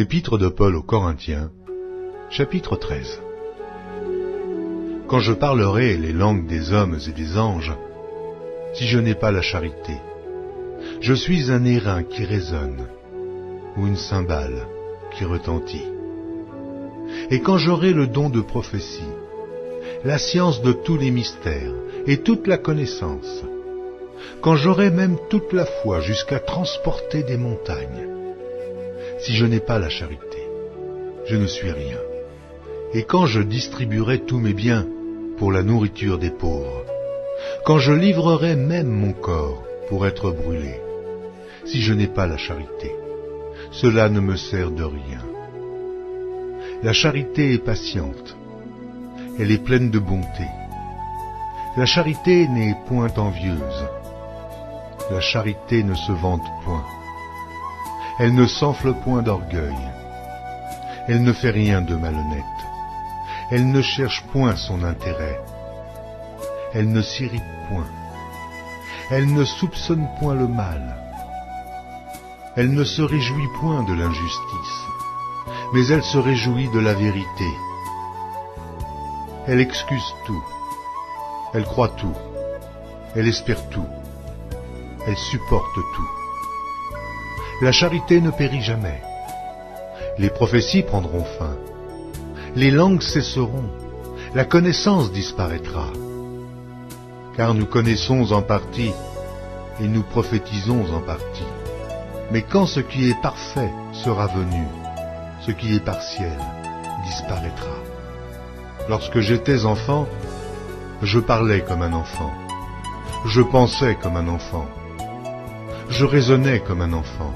Épître de Paul aux Corinthiens, chapitre 13. Quand je parlerai les langues des hommes et des anges, si je n'ai pas la charité, je suis un airain qui résonne, ou une cymbale qui retentit. Et quand j'aurai le don de prophétie, la science de tous les mystères et toute la connaissance, quand j'aurai même toute la foi jusqu'à transporter des montagnes, si je n'ai pas la charité, je ne suis rien. Et quand je distribuerai tous mes biens pour la nourriture des pauvres, quand je livrerai même mon corps pour être brûlé, si je n'ai pas la charité, cela ne me sert de rien. La charité est patiente, elle est pleine de bonté. La charité n'est point envieuse. La charité ne se vante point. Elle ne s'enfle point d'orgueil. Elle ne fait rien de malhonnête. Elle ne cherche point son intérêt. Elle ne s'irrite point. Elle ne soupçonne point le mal. Elle ne se réjouit point de l'injustice, mais elle se réjouit de la vérité. Elle excuse tout. Elle croit tout. Elle espère tout. Elle supporte tout. La charité ne périt jamais. Les prophéties prendront fin. Les langues cesseront. La connaissance disparaîtra. Car nous connaissons en partie et nous prophétisons en partie. Mais quand ce qui est parfait sera venu, ce qui est partiel disparaîtra. Lorsque j'étais enfant, je parlais comme un enfant. Je pensais comme un enfant. Je raisonnais comme un enfant.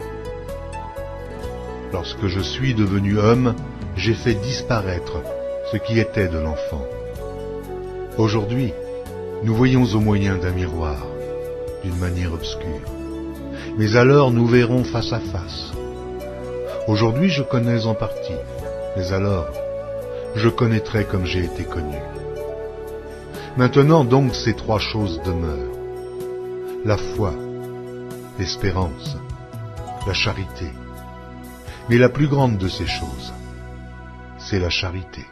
Lorsque je suis devenu homme, j'ai fait disparaître ce qui était de l'enfant. Aujourd'hui, nous voyons au moyen d'un miroir, d'une manière obscure. Mais alors nous verrons face à face. Aujourd'hui je connais en partie, mais alors je connaîtrai comme j'ai été connu. Maintenant donc ces trois choses demeurent: la foi, l'espérance, la charité. Mais la plus grande de ces choses, c'est la charité.